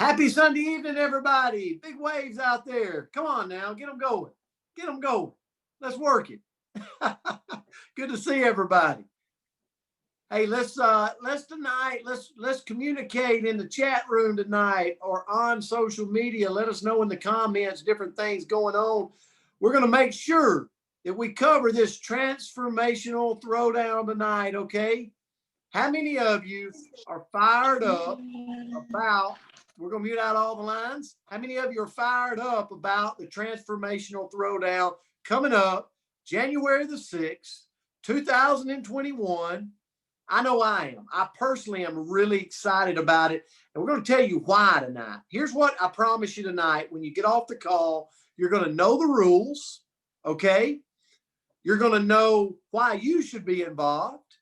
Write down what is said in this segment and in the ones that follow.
Happy Sunday evening, everybody. Big waves out there. Come on now, get them going. Get them going. Let's work it. Good to see everybody. Hey, let's communicate in the chat room tonight or on social media. Let us know in the comments different things going on. We're going to make sure that we cover this transformational throwdown tonight, okay? How many of you are fired up about, we're going to mute out all the lines. How many of you are fired up about the transformational throwdown coming up January the 6th, 2021? I know I am. I personally am really excited about it. And we're going to tell you why tonight. Here's what I promise you tonight. When you get off the call, you're going to know the rules, okay? You're going to know why you should be involved,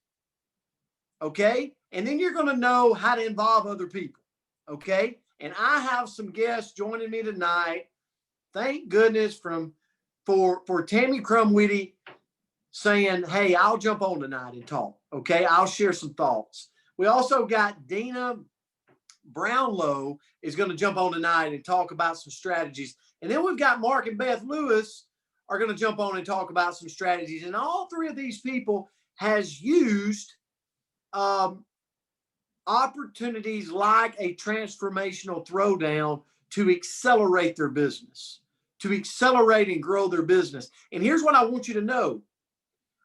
okay? And then you're going to know how to involve other people, okay? And I have some guests joining me tonight. Thank goodness for Tammy Crumwitty saying, hey, I'll jump on tonight and talk, okay? I'll share some thoughts. We also got Dina Brownlow is going to jump on tonight and talk about some strategies. And then we've got Mark and Beth Lewis are going to jump on and talk about some strategies. And all three of these people has used opportunities like a transformational throwdown to accelerate their business, to accelerate and grow their business. And here's what I want you to know.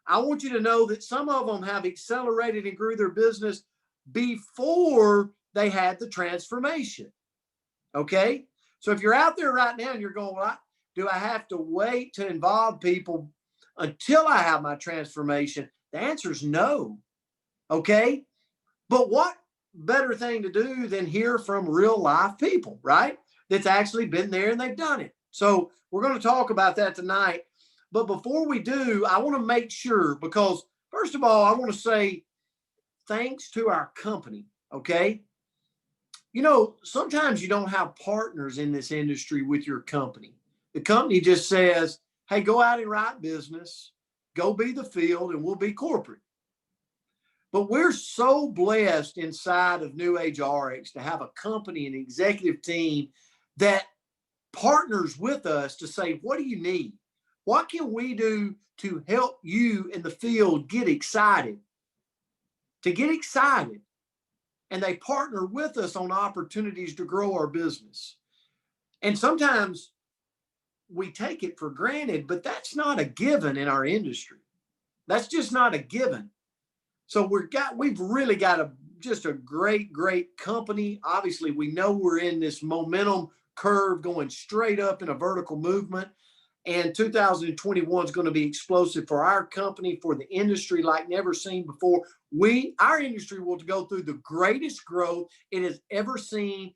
I want you to know that some of them have accelerated and grew their business before they had the transformation. Okay? So if you're out there right now and you're going, well, do I have to wait to involve people until I have my transformation? The answer is no. Okay? But what better thing to do than hear from real life people, right? That's actually been there and they've done it. So we're going to talk about that tonight. But before we do, I want to make sure, because first of all, I want to say thanks to our company, okay? You know, sometimes you don't have partners in this industry with your company. The company just says, hey, go out and write business, go be the field, and we'll be corporate. But we're so blessed inside of New Age RX to have a company and executive team that partners with us to say, what do you need? What can we do to help you in the field get excited? To get excited. And they partner with us on opportunities to grow our business. And sometimes we take it for granted, but that's not a given in our industry. That's just not a given. So we've really got just a great company. Obviously, we know we're in this momentum curve going straight up in a vertical movement. And 2021 is going to be explosive for our company, for the industry like never seen before. Our industry will go through the greatest growth it has ever seen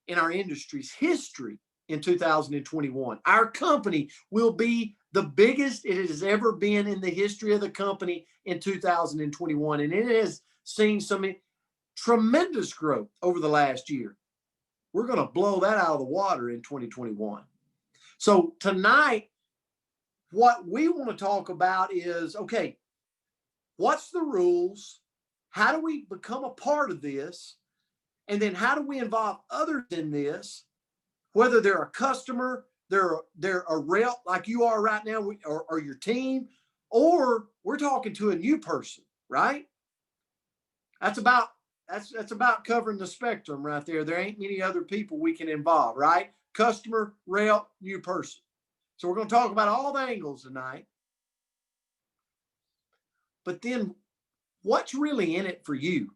in our industry's history in 2021. Our company will be the biggest it has ever been in the history of the company in 2021. And it has seen some tremendous growth over the last year. We're going to blow that out of the water in 2021. So tonight, what we want to talk about is, okay, what's the rules? How do we become a part of this? And then how do we involve others in this? Whether they're a customer, they're a rep like you are right now, or your team, or we're talking to a new person, right? That's about covering the spectrum right there. There ain't many other people we can involve, right? Customer, rep, new person. So we're going to talk about all the angles tonight. But then what's really in it for you?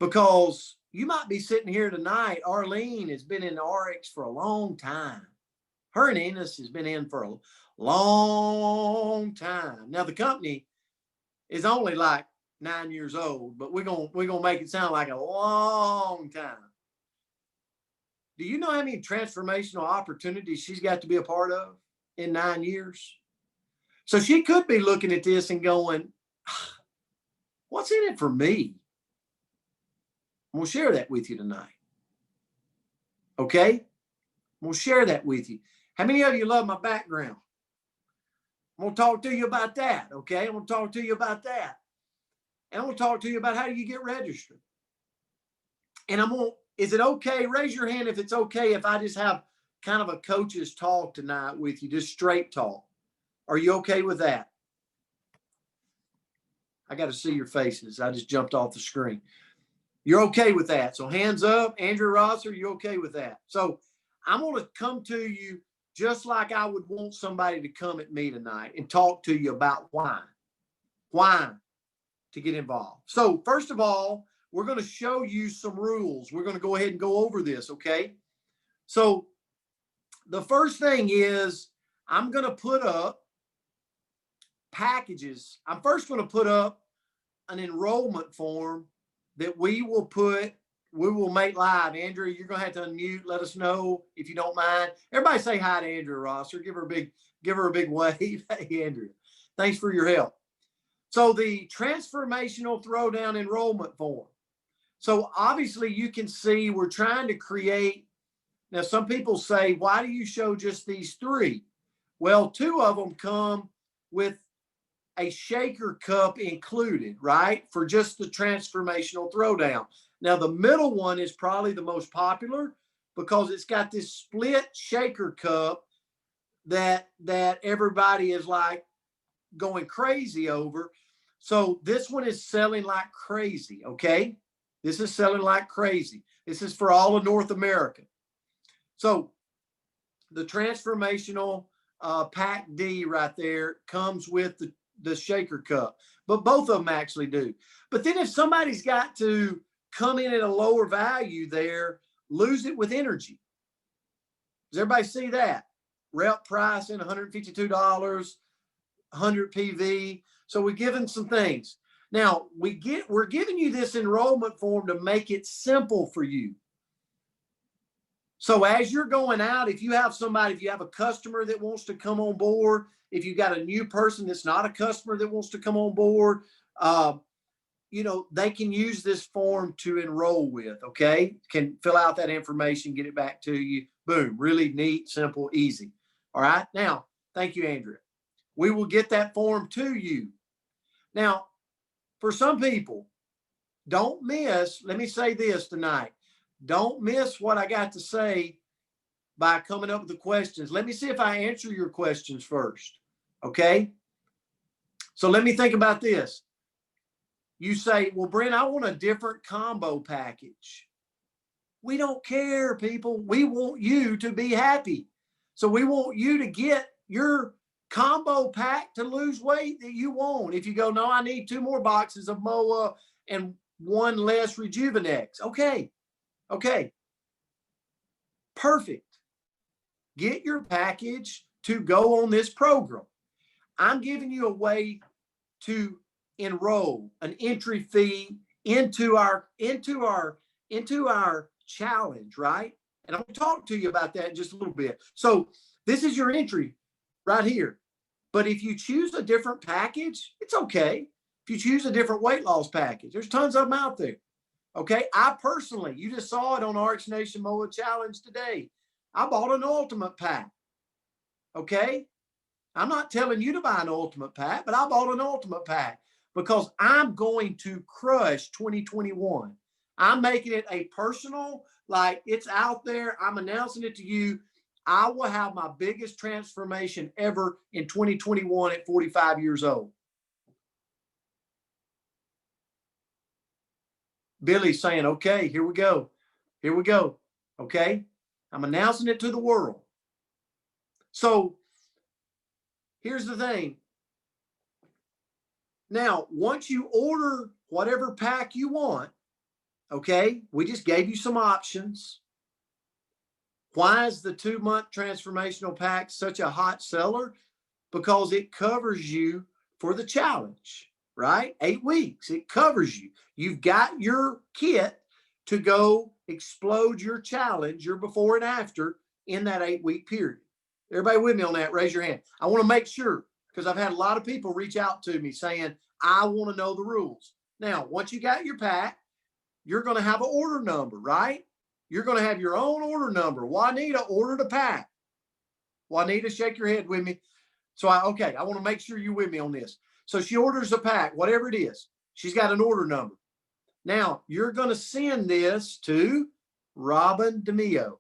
Because you might be sitting here tonight. Arlene has been in RX for a long time. Her and Enos has been in for a long time. Now the company is only like 9 years old, but we're gonna make it sound like a long time. Do you know how many transformational opportunities she's got to be a part of in 9 years? So she could be looking at this and going, what's in it for me? We'll share that with you tonight. Okay? We'll share that with you. How many of you love my background? I'm going to talk to you about that. Okay? I'm going to talk to you about that. And I'm going to talk to you about how do you get registered. And I'm going to Is it okay? Raise your hand if it's okay if I just have kind of a coach's talk tonight with you, just straight talk. Are you okay with that? I got to see your faces. I just jumped off the screen. You're okay with that. So hands up. Andrew Ross, are you okay with that? So I'm going to come to you just like I would want somebody to come at me tonight and talk to you about why to get involved. So first of all, we're going to show you some rules. We're going to go ahead and go over this, okay? So the first thing is I'm going to put up packages. I'm first going to put up an enrollment form that we will make live. Andrew, you're going to have to unmute. Let us know if you don't mind. Everybody say hi to Andrew Rosser. Give her a big wave. Hey, Andrew, thanks for your help. So the transformational throwdown enrollment form. So obviously you can see we're trying to create. Now, some people say, why do you show just these 3? Well, 2 of them come with a shaker cup included, right? For just the transformational throwdown. Now, the middle one is probably the most popular because it's got this split shaker cup that everybody is like going crazy over. So this one is selling like crazy, okay? This is selling like crazy. This is for all of North America. So the transformational Pack D right there comes with the shaker cup, but both of them actually do. But then if somebody's got to come in at a lower value there, lose it with energy. Does everybody see that? Rep pricing, $152, 100 PV. So we're giving some things. Now we're giving you this enrollment form to make it simple for you. So as you're going out, if you have a customer that wants to come on board, if you've got a new person that's not a customer that wants to come on board, they can use this form to enroll with, okay? Can fill out that information, get it back to you. Boom, really neat, simple, easy. All right, now, thank you, Andrea. We will get that form to you. Now, for some people, don't miss, let me say this tonight. Don't miss what I got to say by coming up with the questions. Let me see if I answer your questions first, okay? So let me think about this. You say, well, Brent, I want a different combo package. We don't care, people. We want you to be happy. So we want you to get your combo pack to lose weight that you want. If you go, no, I need 2 more boxes of MOA and 1 less Rejuvenex. Okay. Perfect. Get your package to go on this program. I'm giving you a way to enroll, an entry fee into our challenge, right? And I'm going to talk to you about that in just a little bit. So this is your entry right here. But if you choose a different package, it's okay. If you choose a different weight loss package, there's tons of them out there. Okay. I personally, you just saw it on RX Nation MOA Challenge today. I bought an ultimate pack. Okay. I'm not telling you to buy an ultimate pack, but I bought an ultimate pack because I'm going to crush 2021. I'm making it a personal, like it's out there. I'm announcing it to you. I will have my biggest transformation ever in 2021 at 45 years old. Billy's saying, okay, here we go. Here we go. Okay. I'm announcing it to the world. So here's the thing. Now, once you order whatever pack you want, okay, we just gave you some options. Why is the 2-month transformational pack such a hot seller? Because it covers you for the challenge, right? 8 weeks, it covers you. You've got your kit to go explode your challenge, your before and after in that 8-week period. Everybody with me on that? Raise your hand. I want to make sure, because I've had a lot of people reach out to me saying, I want to know the rules. Now, once you got your pack, you're going to have an order number, right? You're going to have your own order number. Juanita ordered a pack. Juanita, shake your head with me. So I want to make sure you're with me on this. So she orders a pack, whatever it is. She's got an order number. Now, you're going to send this to Robin DeMio.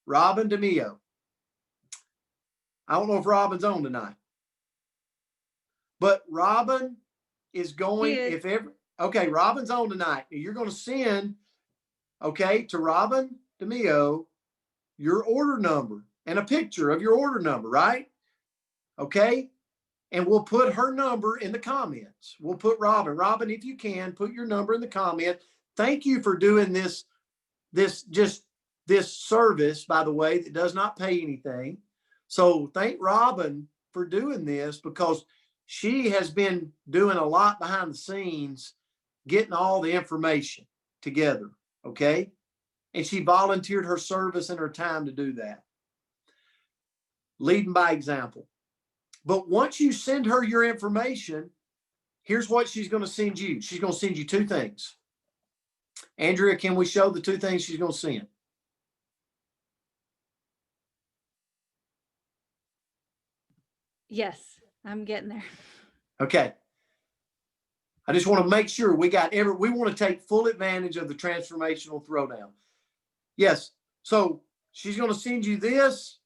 Robin DeMio. I don't know if Robin's on tonight, but Robin is going, if ever, okay, Robin's on tonight. You're going to send, okay, to Robin DeMio your order number and a picture of your order number, right? Okay. And we'll put her number in the comments. We'll put Robin. Robin, if you can, put your number in the comment. Thank you for doing this service, by the way, that does not pay anything. So thank Robin for doing this, because she has been doing a lot behind the scenes, getting all the information together. Okay. And she volunteered her service and her time to do that. Leading by example. But once you send her your information, here's what she's going to send you. She's going to send you two things. Andrea, can we show the two things she's going to send? Yes, I'm getting there. Okay. I just want to make sure we want to take full advantage of the transformational throwdown. Yes. So she's going to send you this.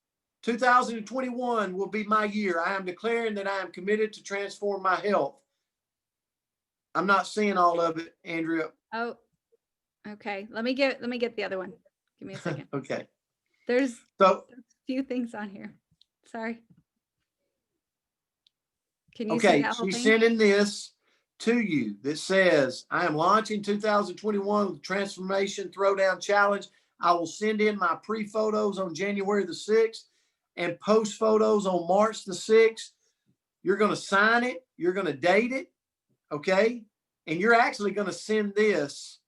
2021 will be my year. I am declaring that I am committed to transform my health. I'm not seeing all of it, Andrea. Oh, okay. Let me get the other one. Give me a second. Okay. There's a few things on here. Sorry. Can you see that whole she's thing? sending this to you that says, I am launching 2021 with the Transformation Throwdown Challenge. I will send in my pre-photos on January the 6th and post photos on March the 6th. You're going to sign it. You're going to date it. Okay. And you're actually going to send this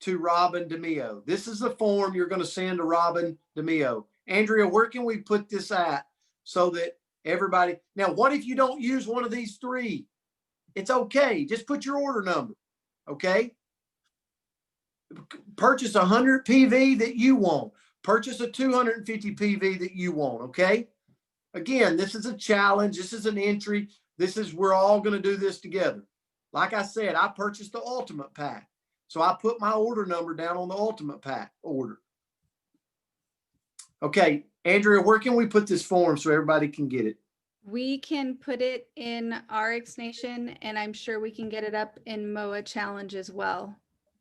to Robin DeMio. This is the form you're going to send to Robin DeMio. Andrea, where can we put this at so that everybody, now what if you don't use one of these three? It's okay. Just put your order number. Okay. Purchase 100 PV that you want. Purchase a 250 PV that you want. Okay. Again, this is a challenge. This is an entry. We're all going to do this together. Like I said, I purchased the ultimate pack. So I put my order number down on the ultimate pack order. Okay. Andrea, where can we put this form so everybody can get it? We can put it in RX Nation, and I'm sure we can get it up in MOA Challenge as well.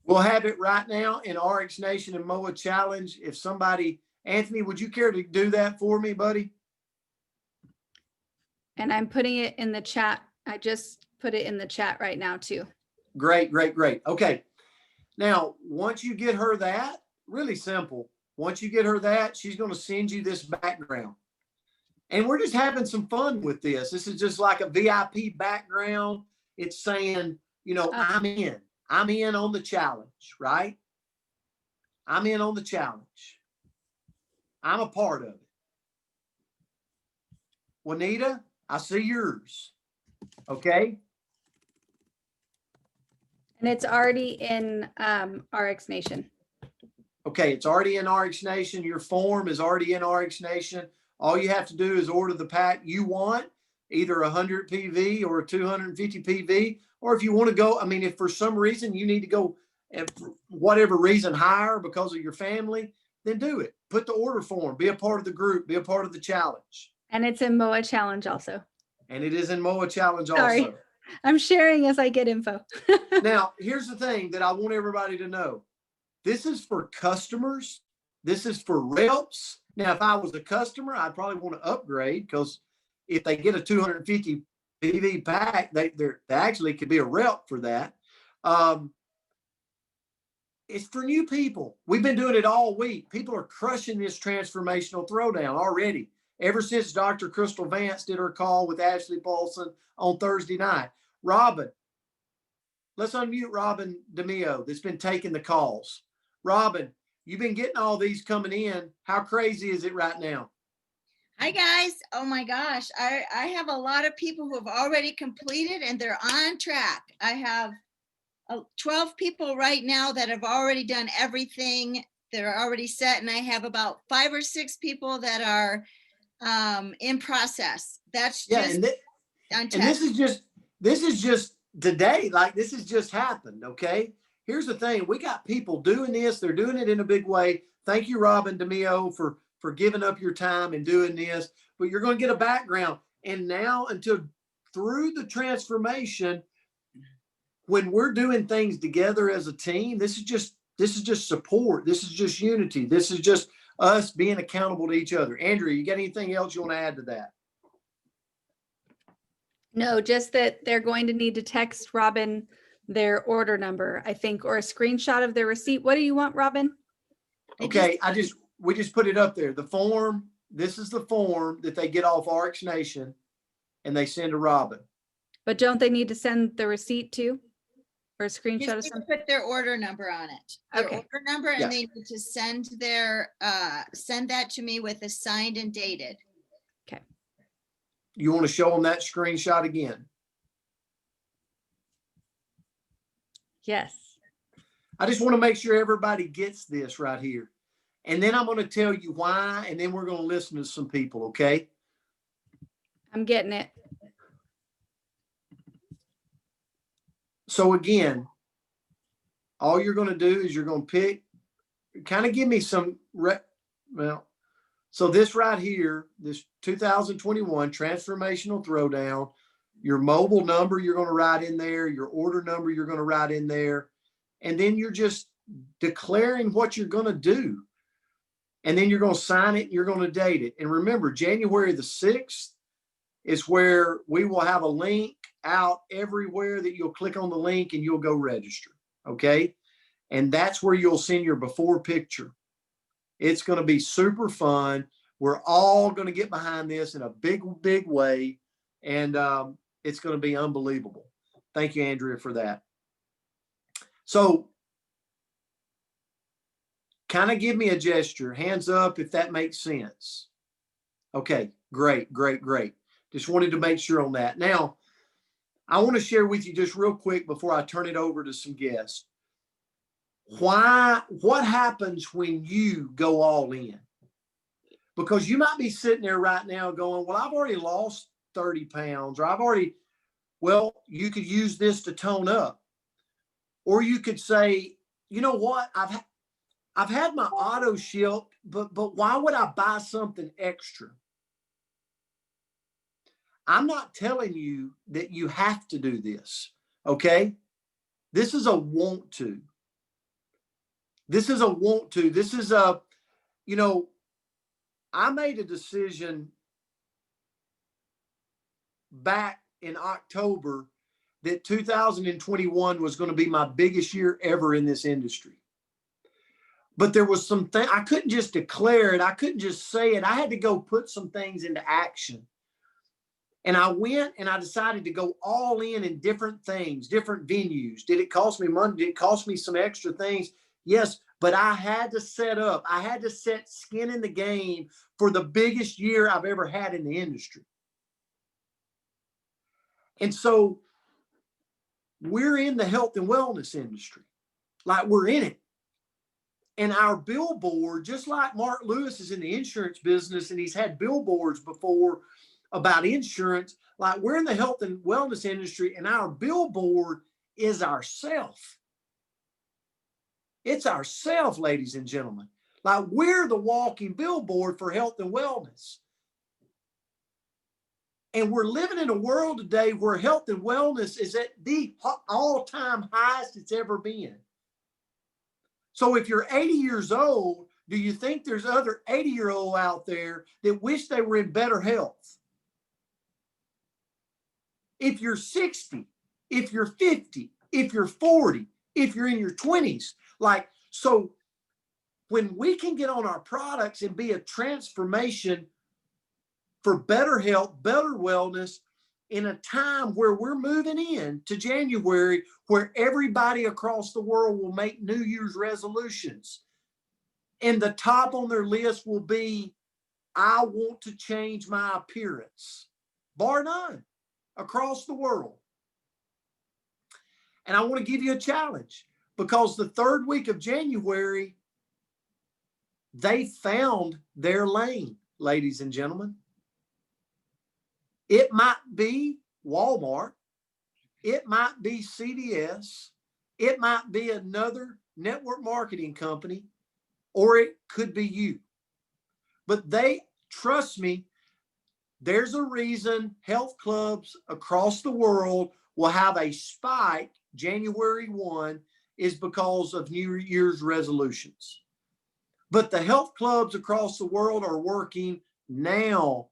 We'll have it right now in RX Nation and MOA Challenge. If somebody, Anthony, would you care to do that for me, buddy? And I'm putting it in the chat. I just put it in the chat right now too. Great, great, great. Okay. Now, once you get her that, really simple. Once you get her that, she's going to send you this background. And we're just having some fun with this. This is just like a VIP background. It's saying, you know, I'm in. I'm in on the challenge, right? I'm in on the challenge. I'm a part of it. Juanita, I see yours. Okay. And it's already in RX Nation. Okay, it's already in RX Nation. Your form is already in RX Nation. All you have to do is order the pack you want, either 100 PV or 250 PV. Or if you want to go, I mean, if for some reason you need to go, and for whatever reason, higher because of your family, then do it. Put the order form, be a part of the group, be a part of the challenge. And it's in MOA Challenge also. And it is in MOA Challenge Sorry. also. I'm sharing as I get info. Now, here's the thing that I want everybody to know. This is for customers. This is for reps. Now, if I was a customer, I'd probably want to upgrade, because if they get a 250 PV pack, they actually could be a rep for that. It's for new people. We've been doing it all week. People are crushing this transformational throwdown already. Ever since Dr. Crystal Vance did her call with Ashley Paulson on Thursday night. Robin, let's unmute Robin DeMio that's been taking the calls. Robin, you've been getting all these coming in. How crazy is it right now? Hi guys. Oh my gosh. I have a lot of people who have already completed and they're on track. I have 12 people right now that have already done everything. They're already set, and I have about 5 or 6 people that are in process. That's just and this is just today. Like, this has just happened. Okay. here's the thing. We got people doing this. They're doing it in a big way. Thank you, Robin DeMeo, for giving up your time and doing this. But you're going to get a background. And now until through the transformation, when we're doing things together as a team, this is just support. This is just unity. This is just us being accountable to each other. Andrea, you got anything else you want to add to that? No, just that they're going to need to text Robin their order number, I think, or a screenshot of their receipt. What do you want, Robin? Okay, we just put it up there. The form, this is the form that they get off RX Nation and they send to Robin. But don't they need to send the receipt too? Or a screenshot Just of need to something? put their order number on it. Their Okay. order number, Yeah. and they need to send send that to me with a signed and dated. You want to show them that screenshot again? Yes. I just want to make sure everybody gets this right here. And then I'm going to tell you why, and then we're going to listen to some people, okay? I'm getting it. So again, all you're going to do is you're going to pick, kind of give me some, so this right here, this 2021 Transformational Throwdown, your mobile number you're going to write in there, your order number you're going to write in there, and then you're just declaring what you're going to do. And then you're going to sign it, and you're going to date it. And remember, January the 6th is where we will have a link out everywhere that you'll click on the link and you'll go register, okay? And that's where you'll send your before picture. It's going to be super fun. We're all going to get behind this in a big, big way. And it's going to be unbelievable. Thank you, Andrea, for that. So kind of give me a gesture, hands up if that makes sense. Okay, great, great, great. Just wanted to make sure on that. Now, I want to share with you just real quick before I turn it over to some guests. What happens when you go all in? Because you might be sitting there right now going, well, I've already lost 30 pounds, or well, you could use this to tone up. Or you could say, you know what, I've had my auto ship, but why would I buy something extra? I'm not telling you that you have to do this, okay? This is a want to. This is a want to. This is a, I made a decision back in October that 2021 was going to be my biggest year ever in this industry. But there was something, I couldn't just declare it. I couldn't just say it. I had to go put some things into action. And I went and I decided to go all in different things, different venues. Did it cost me money? Did it cost me some extra things? Yes, but I had to set up. I had to set skin in the game for the biggest year I've ever had in the industry. And so we're in the health and wellness industry. Like we're in it. And our billboard, just like Mark Lewis is in the insurance business and he's had billboards before about insurance, like we're in the health and wellness industry and our billboard is ourself. It's ourself, ladies and gentlemen. Like we're the walking billboard for health and wellness. And we're living in a world today where health and wellness is at the all-time highest it's ever been. So if you're 80 years old, do you think there's other 80-year-olds out there that wish they were in better health? If you're 60, if you're 50, if you're 40, if you're in your 20s, so when we can get on our products and be a transformation for better health, better wellness, in a time where we're moving in to January, where everybody across the world will make New Year's resolutions. And the top on their list will be, I want to change my appearance, bar none, across the world. And I want to give you a challenge because the third week of January, they found their lane, ladies and gentlemen. It might be Walmart. It might be CVS. It might be another network marketing company, or it could be you. But trust me, there's a reason health clubs across the world will have a spike January 1 is because of New Year's resolutions. But the health clubs across the world are working now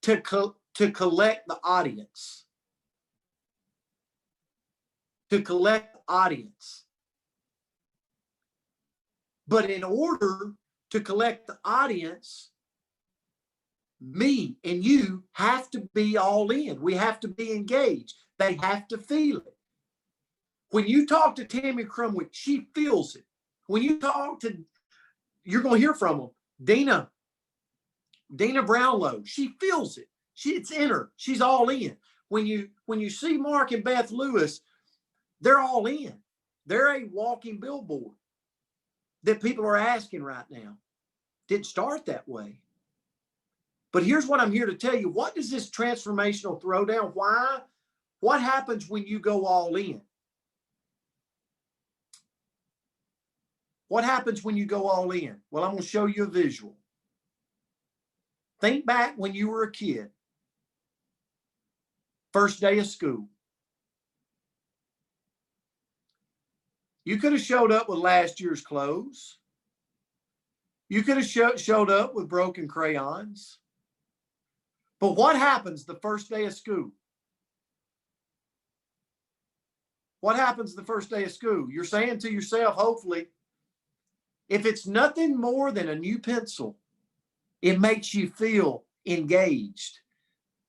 to collect the audience. To collect the audience. But in order to collect the audience, me and you have to be all in. We have to be engaged. They have to feel it. When you talk to Tammy Crumwick, she feels it. When you talk to, you're going to hear from them. Dina Brownlow, she feels it. It's in her. She's all in. When you see Mark and Beth Lewis, they're all in. They're a walking billboard that people are asking right now. Didn't start that way. But here's what I'm here to tell you. What does this transformational throwdown? Why? What happens when you go all in? What happens when you go all in? Well, I'm going to show you a visual. Think back when you were a kid. First day of school. You could have showed up with last year's clothes. You could have showed up with broken crayons. But what happens the first day of school? What happens the first day of school? You're saying to yourself, hopefully, if it's nothing more than a new pencil, it makes you feel engaged.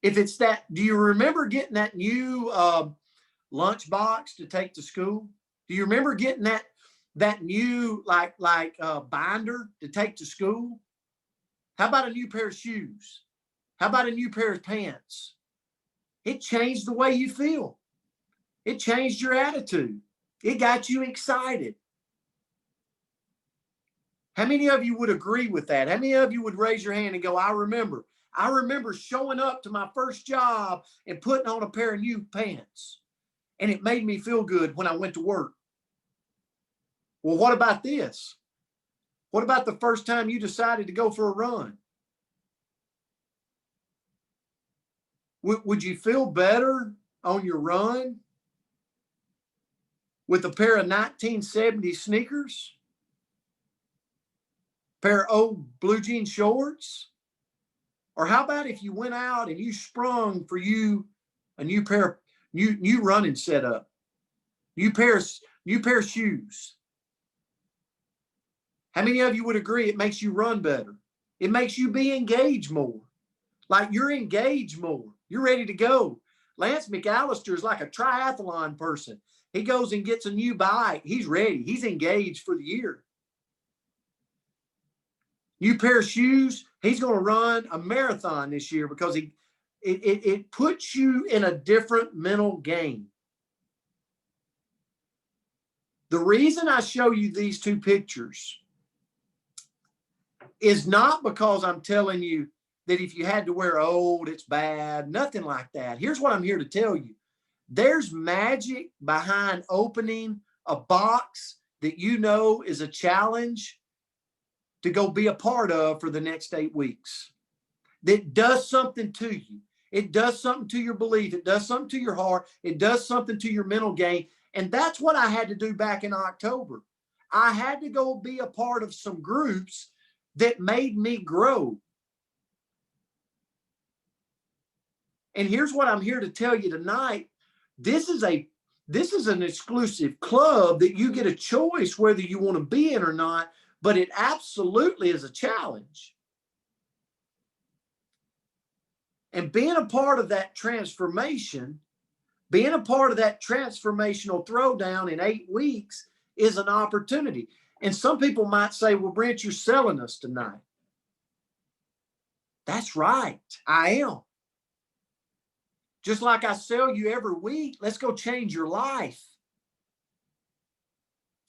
If it's that, do you remember getting that new lunch box to take to school? Do you remember getting that new binder to take to school? How about a new pair of shoes? How about a new pair of pants? It changed the way you feel. It changed your attitude. It got you excited. How many of you would agree with that? How many of you would raise your hand and go, I remember showing up to my first job and putting on a pair of new pants, and it made me feel good when I went to work. Well, what about this? What about the first time you decided to go for a run? Would you feel better on your run with a pair of 1970 sneakers? Pair of old blue jean shorts? Or how about if you went out and you sprung for you a new pair, new running setup, new pair of shoes? How many of you would agree it makes you run better? It makes you be engaged more. Like you're engaged more. You're ready to go. Lance McAllister is like a triathlon person. He goes and gets a new bike. He's ready. He's engaged for the year. New pair of shoes. He's going to run a marathon this year because it puts you in a different mental game. The reason I show you these two pictures is not because I'm telling you that if you had to wear old, it's bad, nothing like that. Here's what I'm here to tell you. There's magic behind opening a box that you know is a challenge to go be a part of for the next 8 weeks. That does something to you. It does something to your belief. It does something to your heart. It does something to your mental game. And that's what I had to do back in October. I had to go be a part of some groups that made me grow. And here's what I'm here to tell you tonight. This is an exclusive club that you get a choice whether you want to be in or not, but it absolutely is a challenge. And being a part of that transformation, being a part of that transformational throwdown in 8 weeks is an opportunity. And some people might say, well, Brent, you're selling us tonight. That's right. I am. Just like I sell you every week, let's go change your life.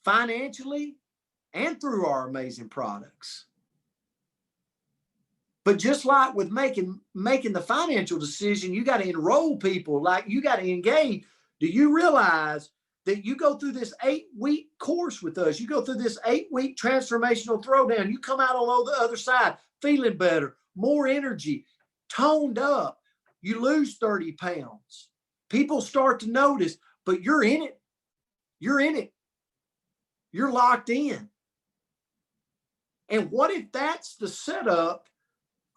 Financially and through our amazing products. But just like with making the financial decision, you got to enroll people, like you got to engage. Do you realize that you go through this 8-week course with us. You go through this 8-week transformational throwdown. You come out on the other side feeling better, more energy, toned up. You lose 30 pounds. People start to notice, but you're in it. You're in it. You're locked in. And what if that's the setup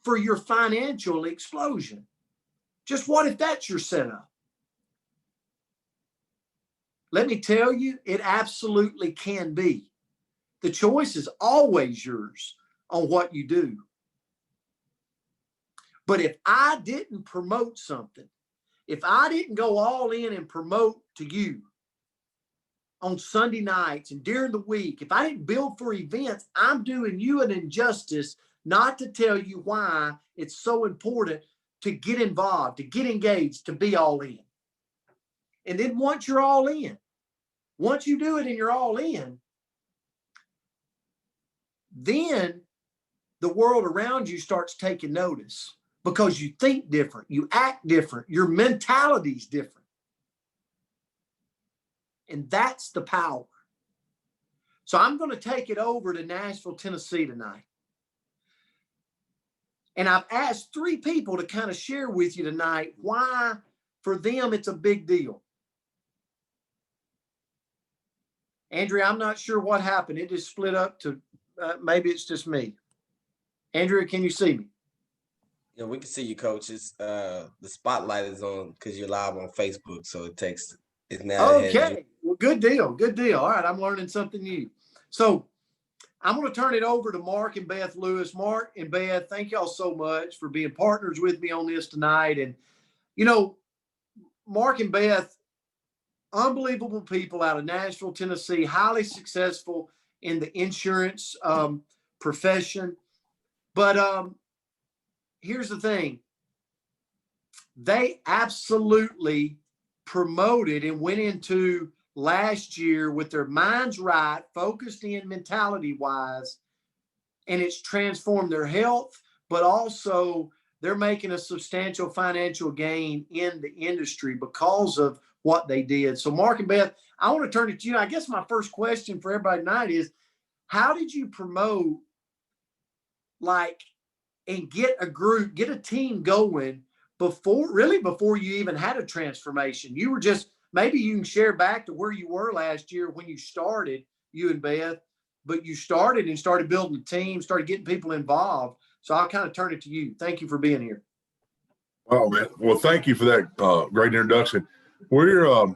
for your financial explosion? Just what if that's your setup? Let me tell you, it absolutely can be. The choice is always yours on what you do. But if I didn't promote something, if I didn't go all in and promote to you on Sunday nights and during the week, if I didn't build for events, I'm doing you an injustice not to tell you why it's so important to get involved, to get engaged, to be all in. And then once you're all in, once you do it and you're all in, then the world around you starts taking notice because you think different, you act different, your mentality's different. And that's the power. So I'm going to take it over to Nashville, Tennessee tonight. And I've asked 3 people to kind of share with you tonight why for them it's a big deal. Andrea, I'm not sure what happened. It just split up to maybe it's just me. Andrea, can you see me? Yeah, we can see you, Coach. It's the spotlight is on because you're live on Facebook, so it's now. Okay, well, good deal, good deal. All right, I'm learning something new. So I'm going to turn it over to Mark and Beth Lewis. Mark and Beth, thank y'all so much for being partners with me on this tonight. And you know, Mark and Beth, unbelievable people out of Nashville, Tennessee, highly successful in the insurance profession. But here's the thing. They absolutely promoted and went into last year with their minds right, focused in mentality wise, and it's transformed their health, but also they're making a substantial financial gain in the industry because of what they did. So Mark and Beth, I want to turn it to you. I guess my first question for everybody tonight is, how did you promote and get a group, get a team going before you even had a transformation? You were just, maybe you can share back to where you were last year when you started, you and Beth, but you started building a team, started getting people involved. So I'll kind of turn it to you. Thank you for being here. Oh, man. Well, thank you for that great introduction. We're,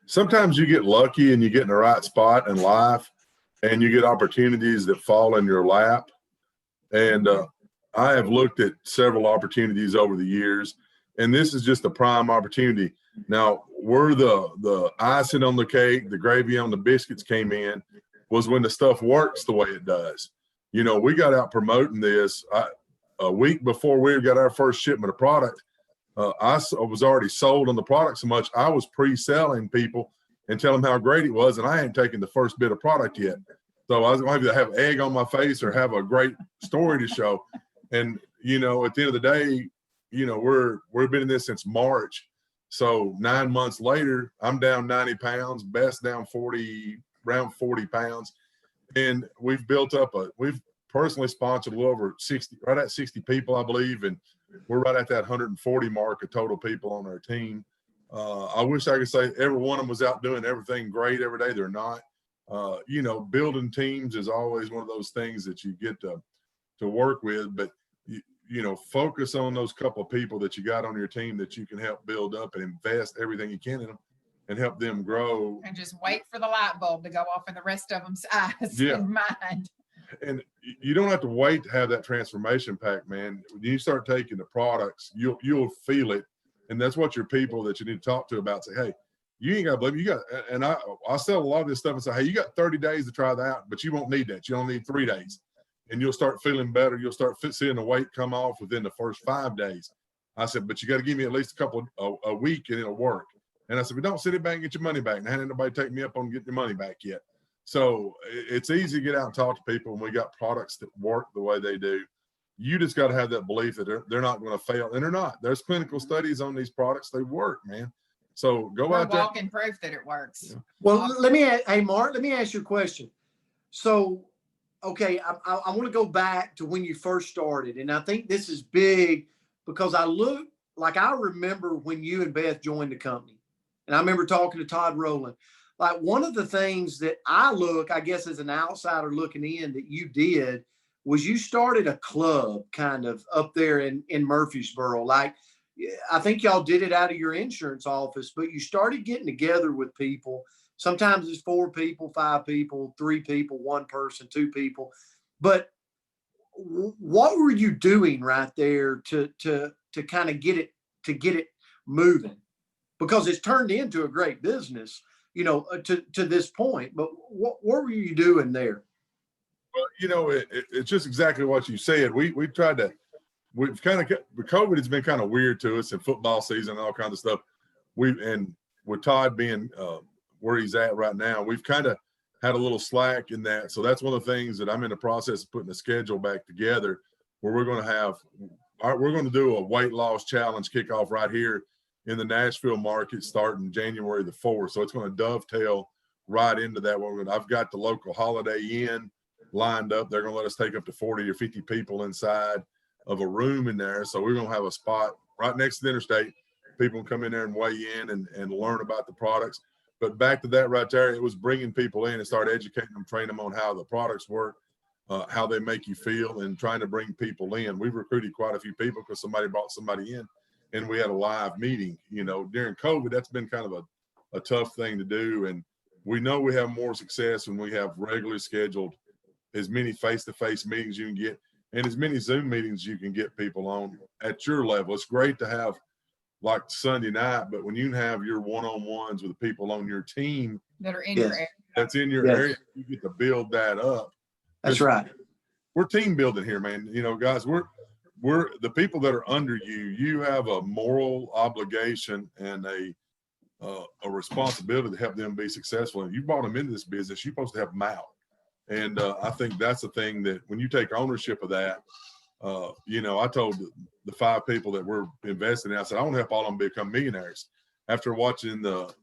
sometimes you get lucky and you get in the right spot in life and you get opportunities that fall in your lap. And I have looked at several opportunities over the years, and this is just a prime opportunity. Now, where the icing on the cake, the gravy on the biscuits came in was when the stuff works the way it does. You know, we got out promoting this a week before we got our first shipment of product. I was already sold on the product so much, I was pre-selling people and telling them how great it was, and I hadn't taken the first bit of product yet. So I was going to either have egg on my face or have a great story to show. And, you know, at the end of the day, you know, we've been in this since March. So 9 months later, I'm down 90 pounds, Beth's down around 40 pounds. And we've built up we've personally sponsored a little over 60, right at 60 people, I believe. And we're right at that 140 mark of total people on our team. I wish I could say every one of them was out doing everything great every day. They're not. You know, building teams is always one of those things that you get to work with, but you know, focus on those couple of people that you got on your team that you can help build up and invest everything you can in them and help them grow. And just wait for the light bulb to go off in the rest of them's eyes and mind. And you don't have to wait to have that transformation pack, man. When you start taking the products, you'll feel it. And that's what your people that you need to talk to about say, hey, you ain't got to believe me. You got, and I sell a lot of this stuff and say, hey, you got 30 days to try that out, but you won't need that. You only need 3 days. And you'll start feeling better. You'll start seeing the weight come off within the first 5 days. I said, but you got to give me at least a week and it'll work. And I said, but don't sit it back and get your money back. And ain't nobody take me up on getting your money back yet. So it's easy to get out and talk to people when we got products that work the way they do. You just got to have that belief that they're not going to fail. And they're not. There's clinical studies on these products. They work, man. So go We're out there. walking proof that it works. Yeah. Well, hey, Mark, let me ask you a question. So, okay, I want to go back to when you first started. And I think this is big because I remember when you and Beth joined the company. And I remember talking to Todd Rowland. Like, one of the things that I guess, as an outsider looking in, that you did was you started a club kind of up there in Murfreesboro. Like, I think y'all did it out of your insurance office, but you started getting together with people. Sometimes it's 4 people, 5 people, 3 people, 1 person, 2 people. But what were you doing right there to kind of get it moving? Because it's turned into a great business, to this point. But what were you doing there? Well, it's just exactly what you said. We've kind of, COVID has been kind of weird to us in football season and all kinds of stuff. And with Todd being where he's at right now, we've kind of had a little slack in that. So that's one of the things that I'm in the process of putting a schedule back together, where we're going to do a weight loss challenge kickoff right here in the Nashville market starting January the 4th. So it's going to dovetail right into that one. I've got the local Holiday Inn lined up. They're going to let us take up to 40 or 50 people inside of a room in there. So we're going to have a spot right next to the interstate. People can come in there and weigh in and learn about the products. But back to that right there, it was bringing people in and start educating them, training them on how the products work, how they make you feel, and trying to bring people in. We've recruited quite a few people because somebody brought somebody in, and we had a live meeting. During COVID, that's been kind of a tough thing to do. And we know we have more success when we have regularly scheduled as many face-to-face meetings you can get and as many Zoom meetings you can get people on at your level. It's great to have like Sunday night, but when you have your one-on-ones with the people on your team that are in your area. That's in your area, you get to build that up. That's right. We're team building here, man. Guys, we're the people that are under you. You have a moral obligation and a responsibility to help them be successful. And you brought them into this business, you're supposed to help them out. And I think that's the thing that when you take ownership of that, I told the 5 people that we're investing in, I said, I want to help all of them become millionaires. After watching the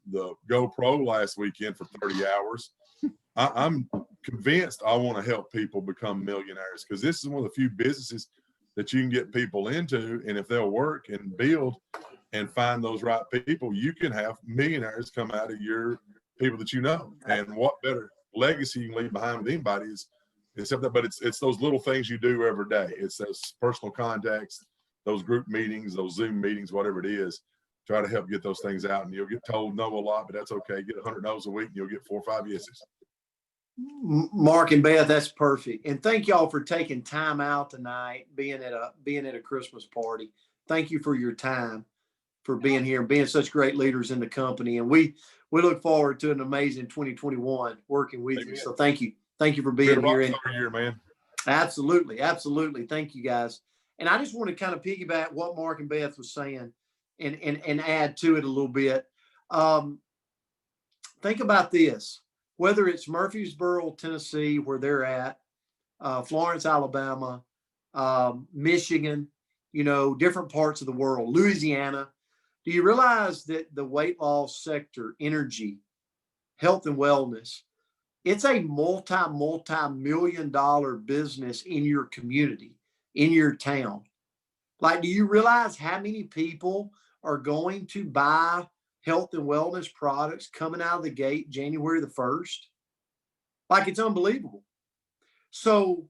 GoPro last weekend for 30 hours, I'm convinced I want to help people become millionaires, because this is one of the few businesses that you can get people into. And if they'll work and build and find those right people, you can have millionaires come out of your people that you know. And what better legacy you can leave behind with anybody is except that, but it's those little things you do every day. It's those personal contacts, those group meetings, those Zoom meetings, whatever it is. Try to help get those things out, and you'll get told no a lot, but that's okay. Get 100 no's a week and you'll get 4 or 5 yeses. Mark and Beth, that's perfect. And thank y'all for taking time out tonight, being at a Christmas party. Thank you for your time, for being here and being such great leaders in the company. And we look forward to an amazing 2021 working with you. So thank you. Thank you for being here. Year, man. Absolutely. Absolutely. Thank you, guys. And I just want to kind of piggyback what Mark and Beth was saying and add to it a little bit. Think about this, whether it's Murfreesboro, Tennessee, where they're at, Florence, Alabama, Michigan, different parts of the world, Louisiana. Do you realize that the weight loss sector, energy, health and wellness, it's a multi-million-dollar business in your community, in your town? Like, do you realize how many people are going to buy health and wellness products coming out of the gate January the 1st? Like, it's unbelievable. So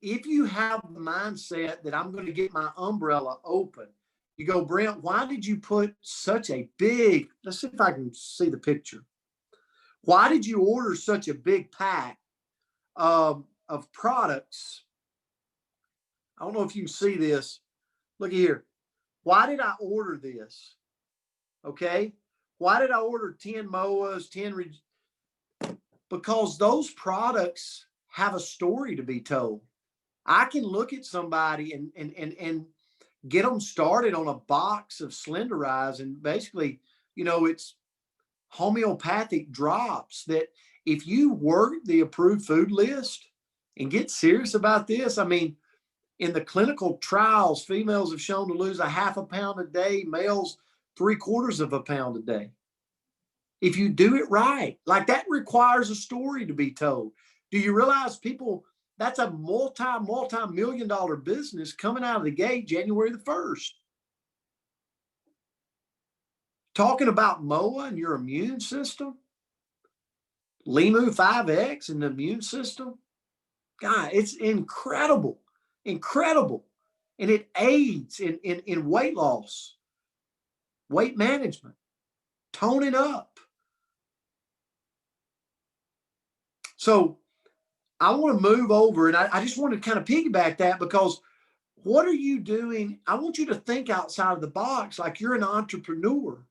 if you have the mindset that I'm going to get my umbrella open, you go, Brent, why did you put such a big, let's see if I can see the picture. Why did you order such a big pack of products? I don't know if you can see this. Look here. Why did I order this? Okay. Why did I order 10 MOAs, 10? Because those products have a story to be told. I can look at somebody and get them started on a box of Slenderize, and basically, it's homeopathic drops that if you work the approved food list and get serious about this, I mean, in the clinical trials, females have shown to lose a 0.5 pound a day, males 3/4 of a pound a day. If you do it right, like that requires a story to be told. Do you realize people, that's a multi-million-dollar business coming out of the gate January the 1st. Talking about MOA and your immune system, Limu 5X and the immune system. God, it's incredible, incredible. And it aids in weight loss, weight management, toning up. So I want to move over, and I just want to kind of piggyback that, because what are you doing? I want you to think outside of the box, like you're an entrepreneur,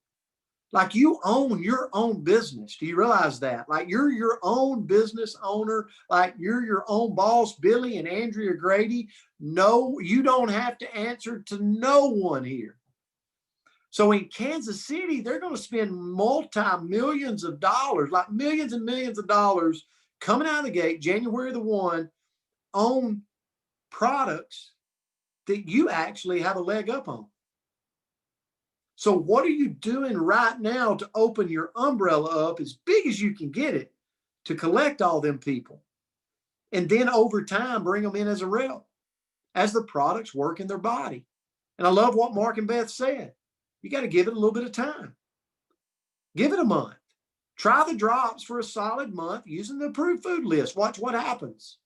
like you own your own business. Do you realize that? Like you're your own business owner, like you're your own boss. Billy and Andrea Grady. No, you don't have to answer to no one here. So in Kansas City, they're going to spend multi-millions of dollars, like millions and millions of dollars coming out of the gate January the 1 on products that you actually have a leg up on. So what are you doing right now to open your umbrella up as big as you can get it to collect all them people? And then over time, bring them in as a rep as the products work in their body. And I love what Mark and Beth said. You got to give it a little bit of time. Give it a month. Try the drops for a solid month using the approved food list. Watch what happens.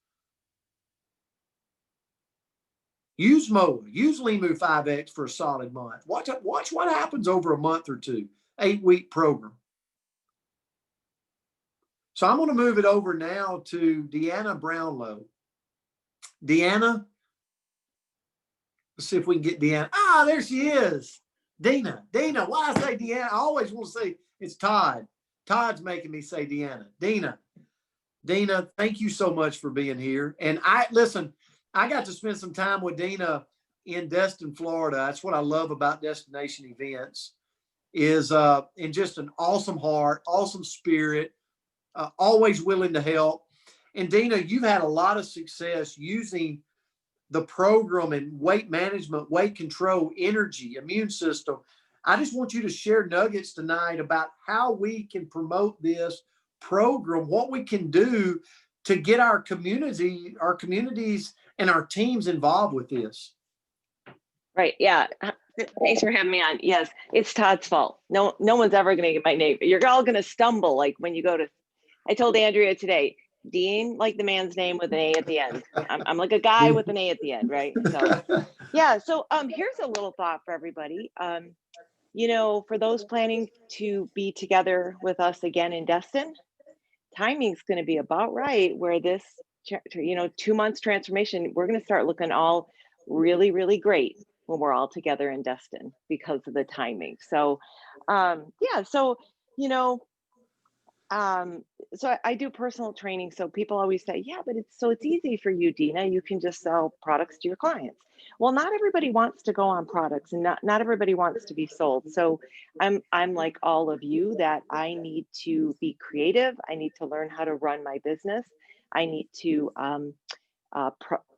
Use MOA, use Limu 5X for a solid month. Watch what happens over a month or two, 8-week program. So I'm going to move it over now to Deanna Brownlow. Deanna, let's see if we can get Deanna. Ah, there she is. Dina, why I say Deanna? I always want to say it's Todd. Todd's making me say Deanna. Dina, thank you so much for being here. And I got to spend some time with Dina in Destin, Florida. That's what I love about destination events, is in just an awesome heart, awesome spirit, always willing to help. And Dina, you've had a lot of success using the program and weight management, weight control, energy, immune system. I just want you to share nuggets tonight about how we can promote this program, what we can do to get our communities and our teams involved with this. Right. Yeah. Thanks for having me on. Yes, it's Todd's fault. No one's ever going to get my name. You're all going to stumble. Like when you go to, I told Andrea today, Dean, like the man's name with an A at the end. I'm like a guy with an A at the end, right? So yeah. So here's a little thought for everybody. For those planning to be together with us again in Destin, timing's going to be about right where this 2 months transformation, we're going to start looking all really, really great when we're all together in Destin because of the timing. So so I do personal training. So people always say, yeah, but it's easy for you, Dina. You can just sell products to your clients. Well, not everybody wants to go on products, and not everybody wants to be sold. So I'm like all of you, that I need to be creative. I need to learn how to run my business. I need to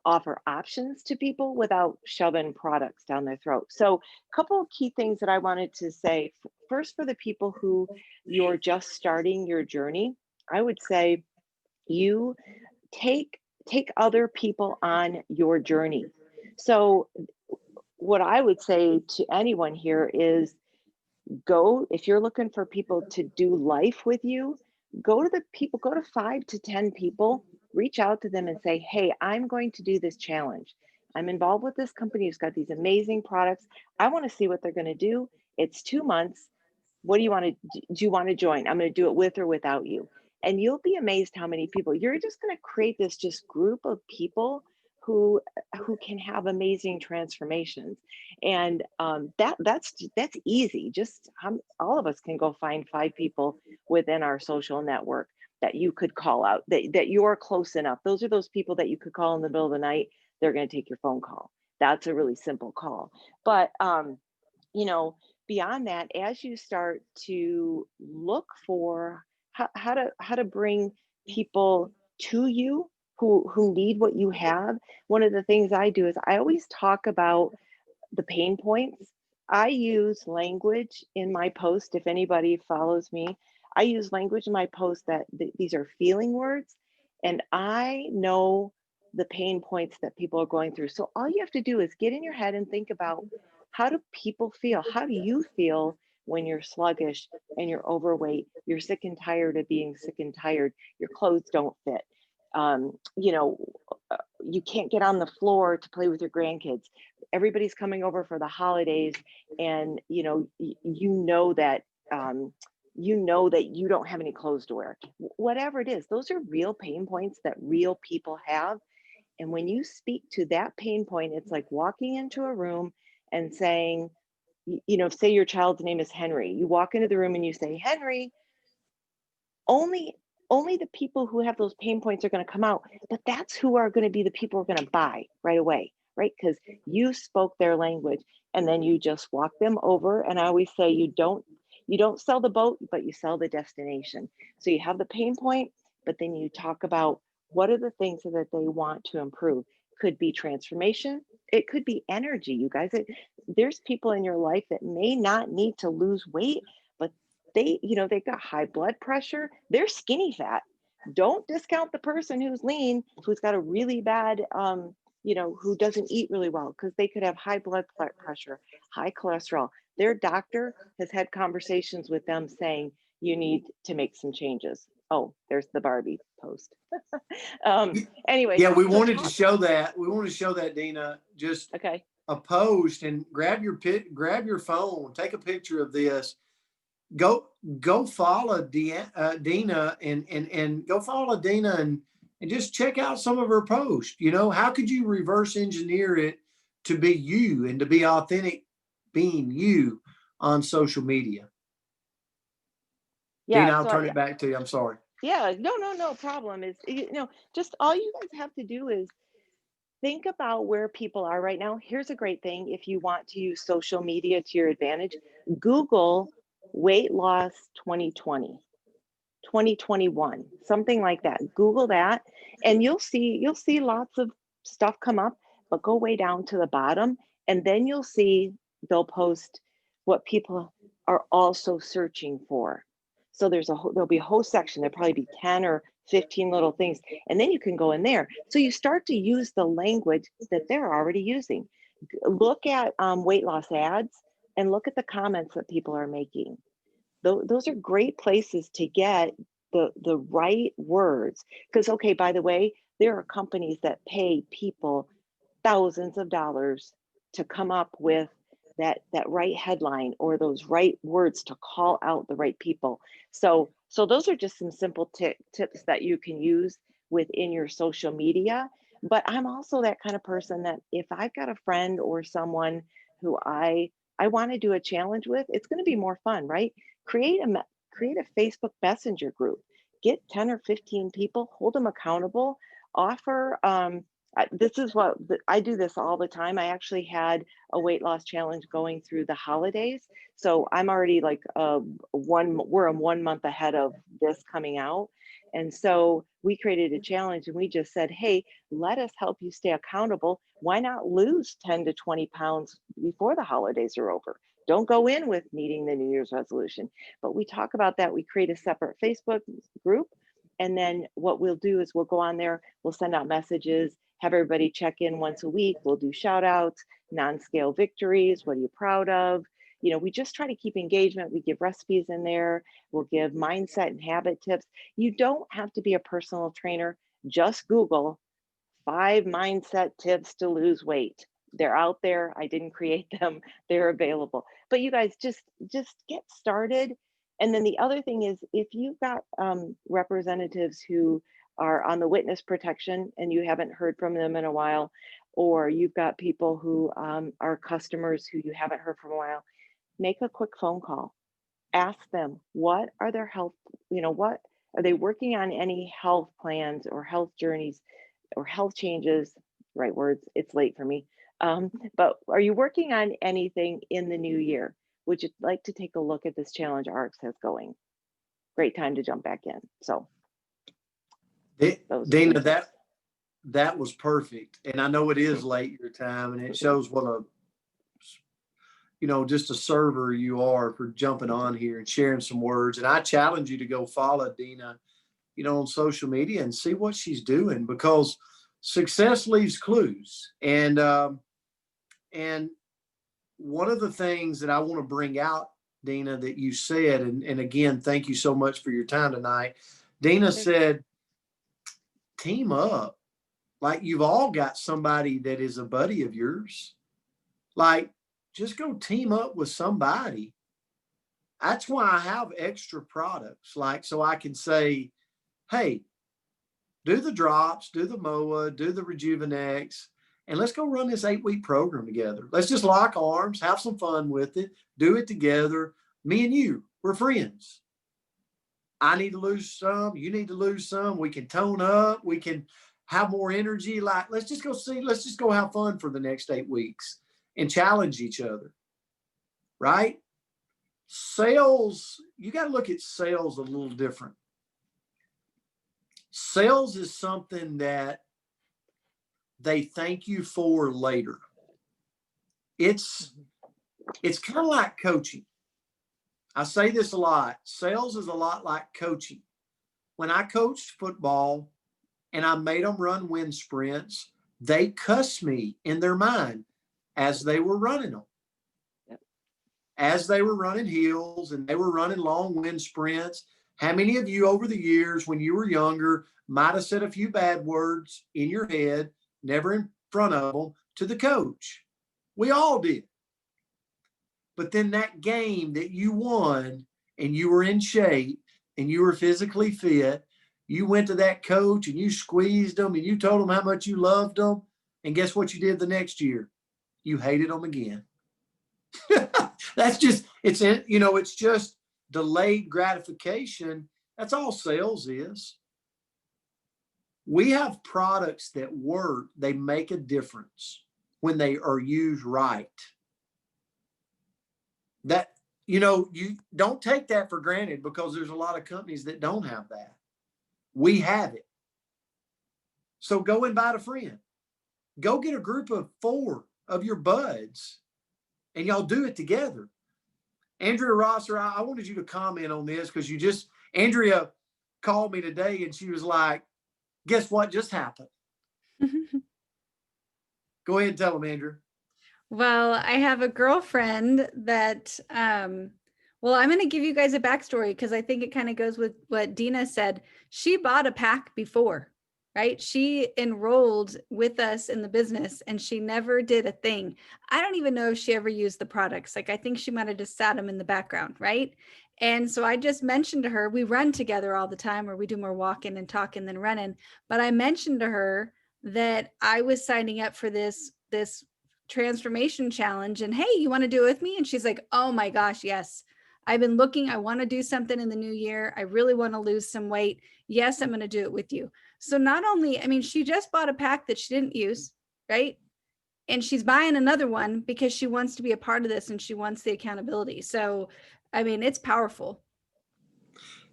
offer options to people without shoving products down their throat. So a couple of key things that I wanted to say. First, for the people who you're just starting your journey, I would say you take other people on your journey. So what I would say to anyone here is if you're looking for people to do life with you, go to 5 to 10 people, reach out to them and say, hey, I'm going to do this challenge. I'm involved with this company who's got these amazing products. I want to see what they're going to do. It's 2 months. What do you want to join? I'm going to do it with or without you. And you'll be amazed how many people, you're just going to create this just group of people who can have amazing transformations. And that's easy. Just all of us can go find 5 people within our social network that you could call out, that you're close enough. Those are those people that you could call in the middle of the night. They're going to take your phone call. That's a really simple call. But beyond that, as you start to look for how to bring people to you who need what you have, one of the things I do is I always talk about the pain points I use language in my post. If anybody follows me, I use language in my post that these are feeling words, and I know the pain points that people are going through. So all you have to do is get in your head and think about, how do people feel? How do you feel when you're sluggish and you're overweight? You're sick and tired of being sick and tired. Your clothes don't fit. You know, you can't get on the floor to play with your grandkids. Everybody's coming over for the holidays, and you know that you don't have any clothes to wear. Whatever it is, those are real pain points that real people have. And when you speak to that pain point, it's like walking into a room and saying, say your child's name is Henry. You walk into the room and you say, Henry, only the people who have those pain points are going to come out, but that's who are going to be the people who are going to buy right away, right? Because you spoke their language, and then you just walk them over. And I always say, you don't sell the boat, but you sell the destination. So you have the pain point, but then you talk about what are the things that they want to improve. Could be transformation. It could be energy. You guys, there's people in your life that may not need to lose weight, but they've got high blood pressure. They're skinny fat. Don't discount the person who's lean, who's got a really bad, who doesn't eat really well, because they could have high blood pressure, high cholesterol. Their doctor has had conversations with them saying, you need to make some changes. Oh, there's the Barbie post. Anyway. Yeah, we wanted to show that. We want to show that, Dina, just Okay. a post, and grab your phone, take a picture of this. Go follow Dina and go follow Dina and just check out some of her posts. How could you reverse engineer it to be you and to be authentic being you on social media? Yeah, Dina, I'll turn it back to you. I'm sorry. Yeah, no problem. Is just all you guys have to do is think about where people are right now. Here's a great thing. If you want to use social media to your advantage, Google weight loss 2020, 2021, something like that. Google that, and you'll see lots of stuff come up, but go way down to the bottom, and then you'll see they'll post what people are also searching for. So there'll be a whole section. There'll probably be 10 or 15 little things, and then you can go in there. So you start to use the language that they're already using. Look at weight loss ads and look at the comments that people are making. Those are great places to get the right words. Because, okay, by the way, there are companies that pay people thousands of dollars to come up with that right headline or those right words to call out the right people. So those are just some simple tips that you can use within your social media. But I'm also that kind of person that if I've got a friend or someone who I want to do a challenge with, it's going to be more fun, right? Create a Facebook Messenger group. Get 10 or 15 people, hold them accountable, offer this is what I do this all the time. I actually had a weight loss challenge going through the holidays. So I'm already like we're 1 month ahead of this coming out. And so we created a challenge and we just said, hey, let us help you stay accountable. Why not lose 10 to 20 pounds before the holidays are over? Don't go in with needing the New Year's resolution. But we talk about that. We create a separate Facebook group. And then what we'll do is we'll go on there, we'll send out messages, have everybody check in once a week. We'll do shout outs, non-scale victories. What are you proud of? We just try to keep engagement. We give recipes in there. We'll give mindset and habit tips. You don't have to be a personal trainer. Just Google 5 mindset tips to lose weight. They're out there. I didn't create them. They're available. But you guys just get started. And then the other thing is, if you've got representatives who are on the witness protection and you haven't heard from them in a while, or you've got people who are customers who you haven't heard from a while, make a quick phone call. Ask them, what are their health, what are they working on, any health plans or health journeys or health changes, right words, it's late for me. But are you working on anything in the new year? Would you like to take a look at this challenge ARCS has going? Great time to jump back in. So Dina, that was perfect. And I know it is late your time, and it shows what just a server you are for jumping on here and sharing some words. And I challenge you to go follow Dina, on social media and see what she's doing, because success leaves clues. And one of the things that I want to bring out, Dina, that you said, and again, thank you so much for your time tonight. Dina said, team up. Like, you've all got somebody that is a buddy of yours. Like, just go team up with somebody. That's why I have extra products. Like, so I can say, hey, do the drops, do the MOA, do the Rejuvenex, and let's go run this 8-week program together. Let's just lock arms, have some fun with it, do it together. Me and you, we're friends. I need to lose some, you need to lose some. We can tone up, we can have more energy. Like, let's just go have fun for the next 8 weeks and challenge each other, right? Sales, you got to look at sales a little different. Sales is something that they thank you for later. It's kind of like coaching. I say this a lot. Sales is a lot like coaching. When I coached football and I made them run wind sprints, they cussed me in their mind as they were running them. Yep. As they were running heels and they were running long wind sprints. How many of you over the years when you were younger might have said a few bad words in your head, never in front of them, to the coach? We all did. But then that game that you won and you were in shape and you were physically fit, you went to that coach and you squeezed them and you told them how much you loved them. And guess what you did the next year? You hated them again. That's just, it's just delayed gratification. That's all sales is. We have products that work. They make a difference when they are used right. That, you don't take that for granted, because there's a lot of companies that don't have that. We have it. So go invite a friend. Go get a group of 4 of your buds and y'all do it together. Andrea Rosser, I wanted you to comment on this, because Andrea called me today and she was like, guess what just happened? Go ahead and tell them, Andrea. Well, I have a girlfriend that, I'm going to give you guys a backstory, because I think it kind of goes with what Dina said. She bought a pack before, right? She enrolled with us in the business and she never did a thing. I don't even know if she ever used the products. Like, I think she might have just sat them in the background, right? And so I just mentioned to her, we run together all the time, or we do more walking and talking than running. But I mentioned to her that I was signing up for this transformation challenge, and hey, you want to do it with me? And she's like, oh my gosh, yes. I've been looking, I want to do something in the new year. I really want to lose some weight. Yes, I'm going to do it with you. So not only, she just bought a pack that she didn't use, right? And she's buying another one because she wants to be a part of this and she wants the accountability. So, it's powerful.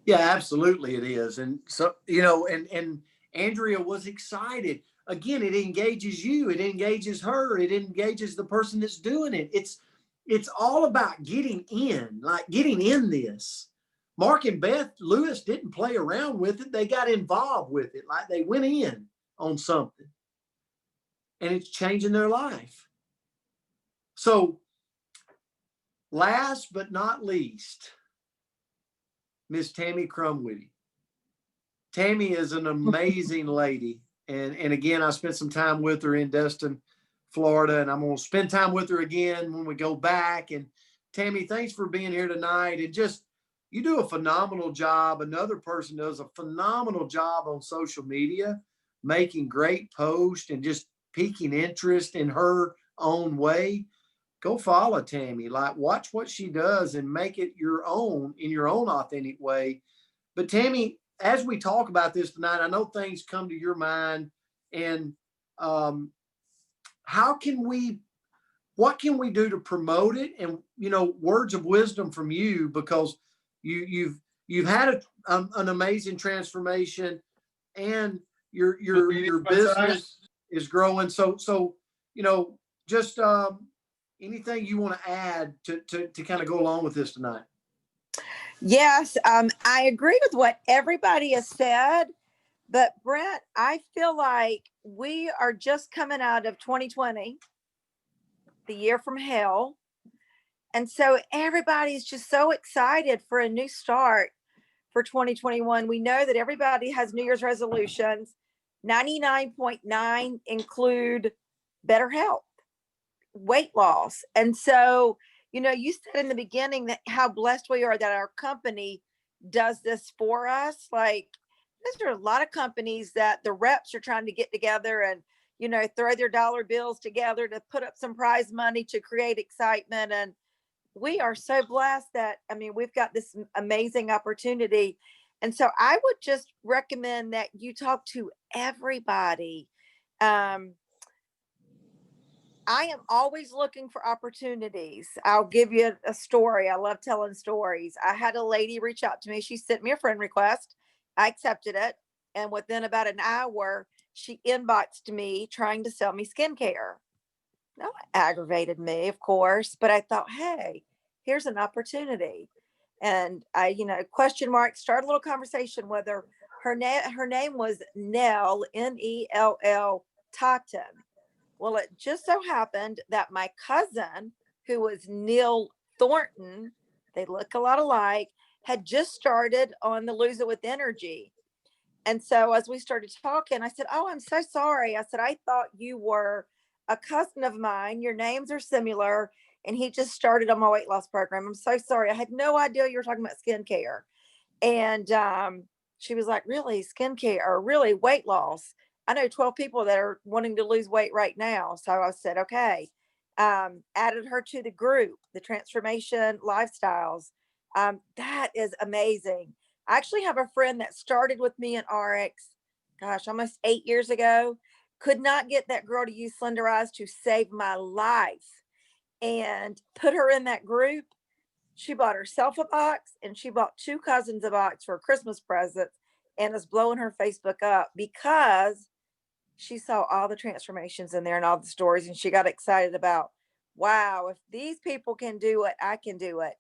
Yeah, absolutely it is. And so, and Andrea was excited. Again, it engages you, it engages her, it engages the person that's doing it. It's all about getting in this. Mark and Beth Lewis didn't play around with it. They got involved with it. Like, they went in on something and it's changing their life. So last but not least, Miss Tammy Crumwitty. Tammy is an amazing lady. And again, I spent some time with her in Destin, Florida, and I'm going to spend time with her again when we go back. And Tammy, thanks for being here tonight. And you do a phenomenal job. Another person does a phenomenal job on social media, making great posts and just piquing interest in her own way. Go follow Tammy. Like, watch what she does and make it your own in your own authentic way. But Tammy, as we talk about this tonight, I know things come to your mind, and what can we do to promote it? And, words of wisdom from you, because you've had an amazing transformation, and your business is growing. So, just anything you want to add to kind of go along with this tonight? Yes, I agree with what everybody has said, but Brent, I feel like we are just coming out of 2020, the year from hell. And so everybody's just so excited for a new start for 2021. We know that everybody has New Year's resolutions. 99.9 include better health, weight loss. And so, you said in the beginning that how blessed we are that our company does this for us. Like, there are a lot of companies that the reps are trying to get together and, throw their dollar bills together to put up some prize money to create excitement. And we are so blessed that, we've got this amazing opportunity. And so I would just recommend that you talk to everybody. I am always looking for opportunities. I'll give you a story. I love telling stories. I had a lady reach out to me. She sent me a friend request. I accepted it. And within about an hour, she inboxed me trying to sell me skincare. Now, it aggravated me, of course, but I thought, hey, here's an opportunity. And I, question mark, start a little conversation with her. Her name was Nell, Nell Totten. Well, it just so happened that my cousin, who was Neil Thornton, they look a lot alike, had just started on the Lose It With Energy. And so as we started talking, I said, oh, I'm so sorry. I said, I thought you were a cousin of mine. Your names are similar. And he just started on my weight loss program. I'm so sorry. I had no idea you were talking about skincare. And she was like, really, skincare or really weight loss? I know 12 people that are wanting to lose weight right now. So I said, okay. Added her to the group, the Transformation Lifestyles. That is amazing. I actually have a friend that started with me in RX, gosh, almost 8 years ago. Could not get that girl to use Slender Eyes to save my life, and put her in that group. She bought herself a box and she bought two cousins a box for a Christmas present, and is blowing her Facebook up because she saw all the transformations in there and all the stories, and she got excited about, wow, if these people can do it, I can do it.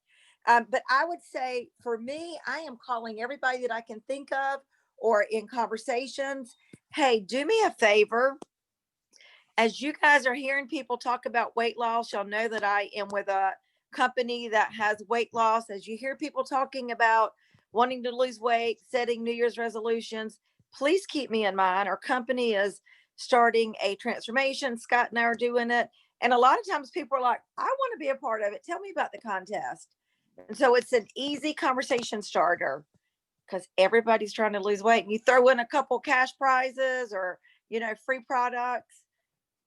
But I would say for me, I am calling everybody that I can think of or in conversations. Hey, do me a favor. As you guys are hearing people talk about weight loss, y'all know that I am with a company that has weight loss. As you hear people talking about wanting to lose weight, setting New Year's resolutions, please keep me in mind. Our company is starting a transformation. Scott and I are doing it. And a lot of times people are like, I want to be a part of it. Tell me about the contest. And so it's an easy conversation starter because everybody's trying to lose weight. And you throw in a couple cash prizes or, free products.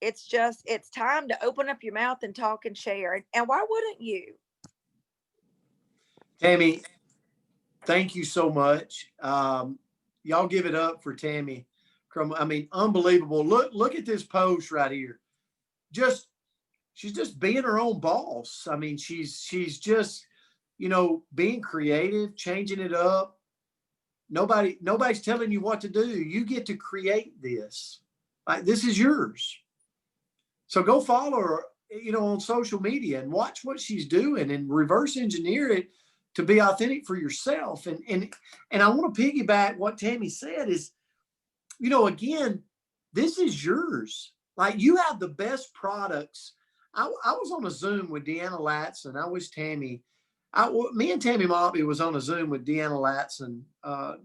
It's time to open up your mouth and talk and share. And why wouldn't you? Tammy, thank you so much. Y'all give it up for Tammy. Unbelievable. Look at this post right here. She's just being her own boss. She's just, being creative, changing it up. Nobody's telling you what to do. You get to create this. Like, this is yours. So go follow her, on social media and watch what she's doing and reverse engineer it to be authentic for yourself. And I want to piggyback what Tammy said is, again, this is yours. Like, you have the best products. I was on a Zoom with Deanna Latson. I wish Tammy, me and Tammy Motley was on a Zoom with Deanna Latson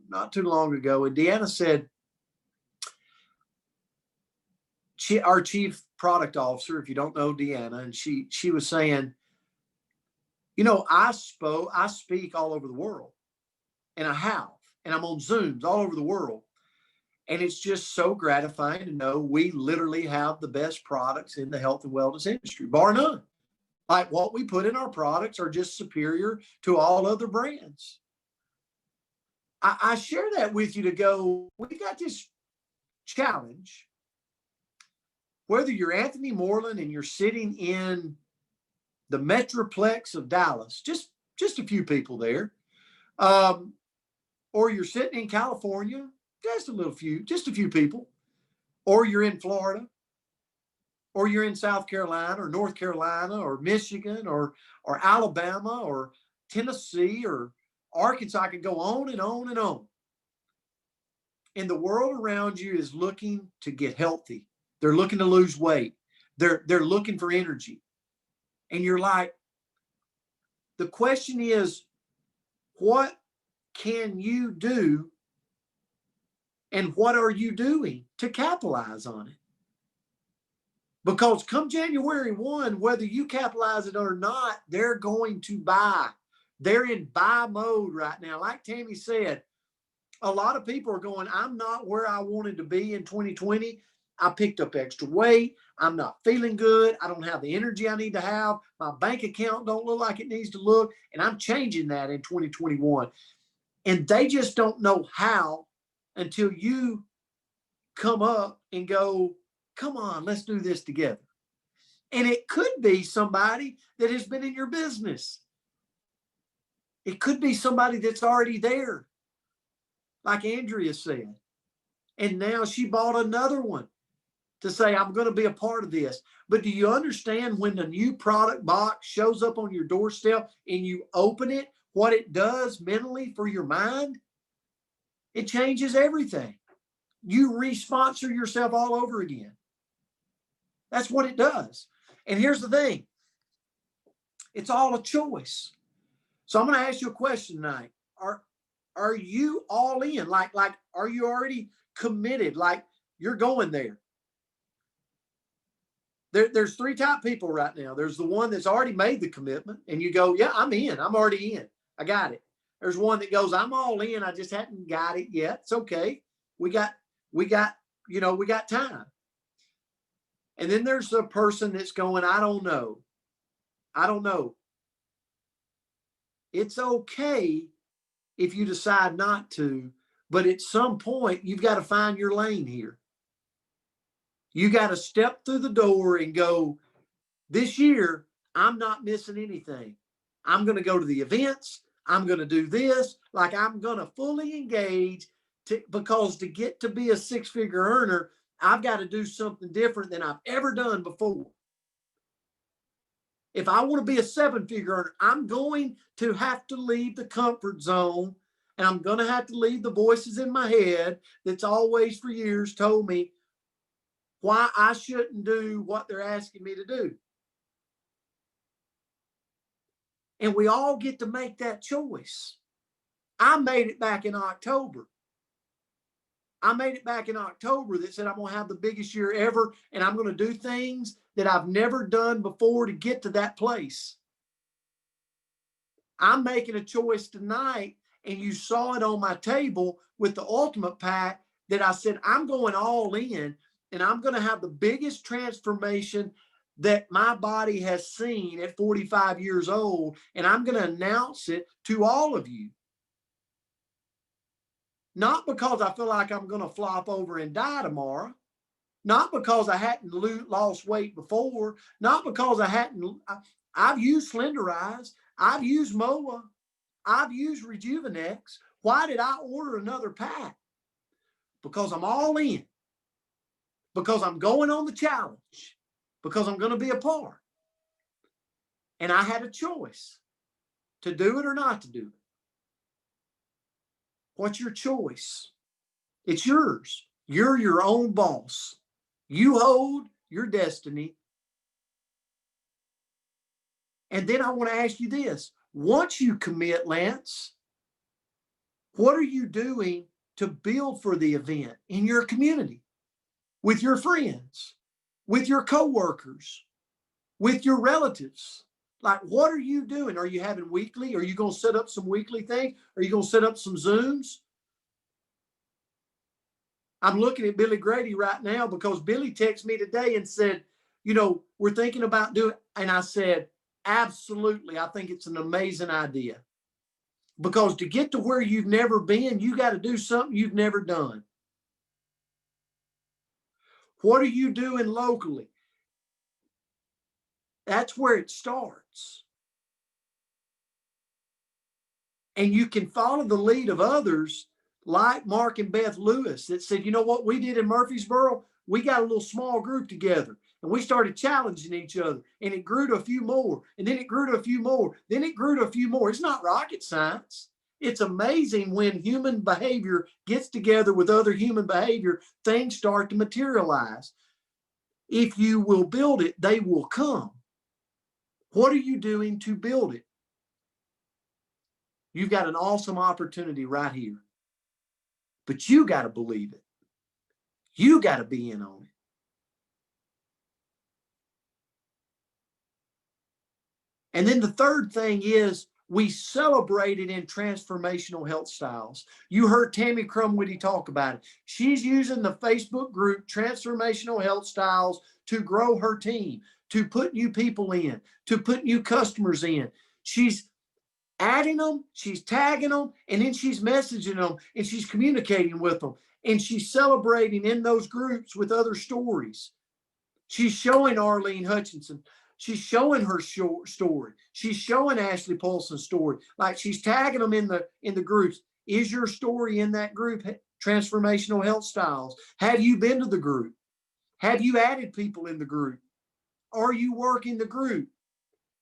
not too long ago. And Deanna said, our chief product officer, if you don't know Deanna, and she was saying, I speak all over the world, and I'm on Zooms all over the world. And it's just so gratifying to know we literally have the best products in the health and wellness industry, bar none. Like, what we put in our products are just superior to all other brands. I share that with you to go, we got this challenge. Whether you're Anthony Moreland and you're sitting in the Metroplex of Dallas, just a few people there, or you're sitting in California, just a few people, or you're in Florida, or you're in South Carolina or North Carolina or Michigan or Alabama or Tennessee or Arkansas. I could go on and on and on. And the world around you is looking to get healthy. They're looking to lose weight. They're looking for energy. And you're like, the question is, what can you do and what are you doing to capitalize on it? Because come January 1, whether you capitalize it or not, they're going to buy. They're in buy mode right now. Like Tammy said, a lot of people are going, I'm not where I wanted to be in 2020. I picked up extra weight. I'm not feeling good. I don't have the energy I need to have. My bank account don't look like it needs to look. And I'm changing that in 2021. And they just don't know how until you come up and go, come on, let's do this together. And it could be somebody that has been in your business. It could be somebody that's already there, like Andrea said. And now she bought another one to say, I'm going to be a part of this. But do you understand when the new product box shows up on your doorstep and you open it, what it does mentally for your mind? It changes everything. You re-sponsor yourself all over again. That's what it does. And here's the thing. It's all a choice. So I'm going to ask you a question tonight. Are you all in? Like, are you already committed? Like you're going there? There's three type people right now. There's the one that's already made the commitment and you go, yeah, I'm in. I'm already in. I got it. There's one that goes, I'm all in. I just hadn't got it yet. It's okay. We got time. And then there's the person that's going, I don't know. It's okay if you decide not to, but at some point you've got to find your lane here. You got to step through the door and go, this year, I'm not missing anything. I'm going to go to the events. I'm going to do this. Like I'm going to fully engage because to get to be a six-figure earner, I've got to do something different than I've ever done before. If I want to be a seven-figure earner, I'm going to have to leave the comfort zone and I'm going to have to leave the voices in my head that's always for years told me why I shouldn't do what they're asking me to do. And we all get to make that choice. I made it back in October. That said, I'm going to have the biggest year ever. And I'm going to do things that I've never done before to get to that place. I'm making a choice tonight. And you saw it on my table with the ultimate pack that I said, I'm going all in and I'm going to have the biggest transformation that my body has seen at 45 years old. And I'm going to announce it to all of you. Not because I feel like I'm going to flop over and die tomorrow. Not because I hadn't lost weight before. Not because I've used Slenderize. I've used MOA. I've used Rejuvenex. Why did I order another pack? Because I'm all in. Because I'm going on the challenge. Because I'm going to be a part. And I had a choice to do it or not to do it. What's your choice? It's yours. You're your own boss. You hold your destiny. And then I want to ask you this. Once you commit, Lance, what are you doing to build for the event in your community, with your friends, with your coworkers, with your relatives? Like, what are you doing? Are you having weekly? Are you going to set up some weekly things? Are you going to set up some Zooms? I'm looking at Billy Grady right now because Billy texted me today and said, we're thinking about doing, and I said, absolutely. I think it's an amazing idea. Because to get to where you've never been, you got to do something you've never done. What are you doing locally? That's where it starts. And you can follow the lead of others like Mark and Beth Lewis that said, you know what we did in Murfreesboro? We got a little small group together And we started challenging each other, and it grew to a few more, and then it grew to a few more, then it grew to a few more. It's not rocket science. It's amazing when human behavior gets together with other human behavior, things start to materialize. If you will build it, they will come. What are you doing to build it? You've got an awesome opportunity right here. But you got to believe it. You got to be in on it. And then the third thing is we celebrated in transformational health styles. You heard Tammy Crumwitty talk about it. She's using the Facebook group Transformational Health Styles to grow her team, to put new people in, to put new customers in. She's adding them, she's tagging them, and then she's messaging them, and she's communicating with them, and she's celebrating in those groups with other stories. She's showing Arlene Hutchinson. She's showing her story. She's showing Ashley Paulson's story. Like she's tagging them in the groups. Is your story in that group? Transformational Health Styles. Have you been to the group? Have you added people in the group? Are you working the group?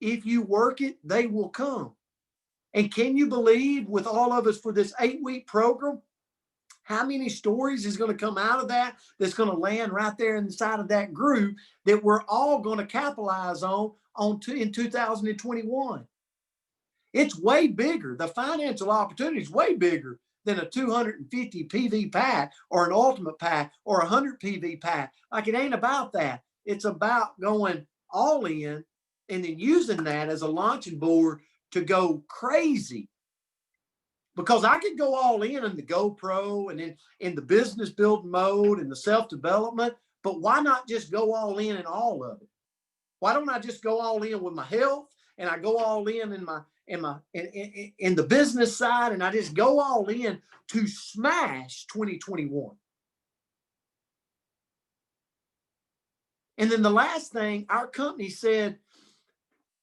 If you work it, they will come. And can you believe with all of us for this 8-week program, how many stories is going to come out of that that's going to land right there inside of that group that we're all going to capitalize on in 2021? It's way bigger. The financial opportunity is way bigger than a 250 PV pack or an ultimate pack or 100 PV pack. Like it ain't about that. It's about going all in and then using that as a launching board to go crazy. Because I could go all in the GoPro and in the business building mode and the self-development, but why not just go all in all of it? Why don't I just go all in with my health and I go all in the business side and I just go all in to smash 2021? And then the last thing, our company said,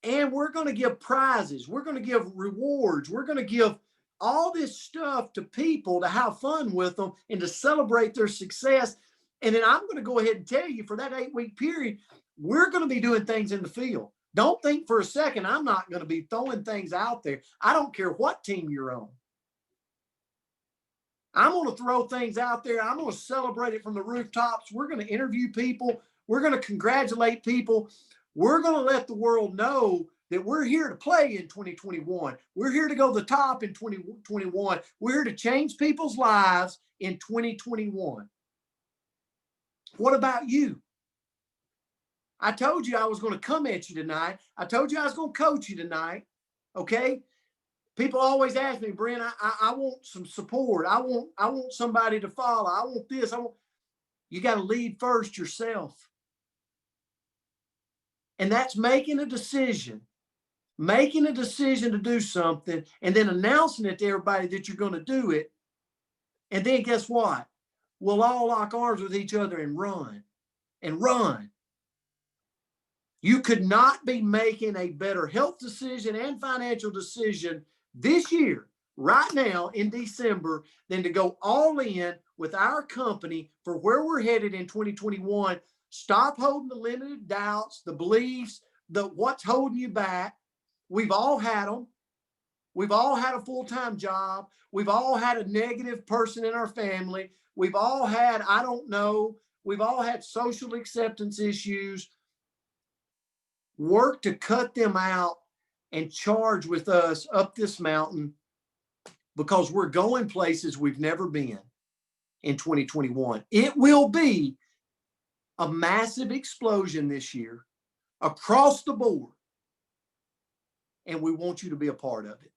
and we're going to give prizes, we're going to give rewards, we're going to give all this stuff to people to have fun with them and to celebrate their success. And then I'm going to go ahead and tell you for that 8-week period, we're going to be doing things in the field. Don't think for a second I'm not going to be throwing things out there. I don't care what team you're on. I'm going to throw things out there. I'm going to celebrate it from the rooftops. We're going to interview people. We're going to congratulate people. We're going to let the world know that we're here to play in 2021. We're here to go to the top in 2021. We're here to change people's lives in 2021. What about you? I told you I was going to come at you tonight. I told you I was going to coach you tonight. Okay? People always ask me, Brent, I want some support. I want somebody to follow. I want this. You got to lead first yourself. And that's making a decision to do something and then announcing it to everybody that you're going to do it. And then guess what? We'll all lock arms with each other and run. You could not be making a better health decision and financial decision this year, right now in December, than to go all in with our company for where we're headed in 2021. Stop holding the limited doubts, the beliefs, what's holding you back. We've all had them. We've all had a full-time job. We've all had a negative person in our family. We've all had, I don't know, we've all had social acceptance issues. Work to cut them out and charge with us up this mountain, because we're going places we've never been in 2021. It will be a massive explosion this year across the board. And we want you to be a part of it.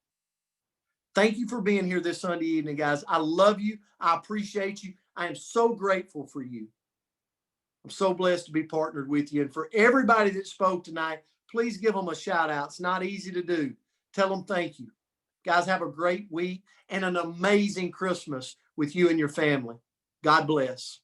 Thank you for being here this Sunday evening, guys. I love you. I appreciate you. I am so grateful for you. I'm so blessed to be partnered with you. And for everybody that spoke tonight, please give them a shout out. It's not easy to do. Tell them thank you. Guys, have a great week and an amazing Christmas with you and your family. God bless.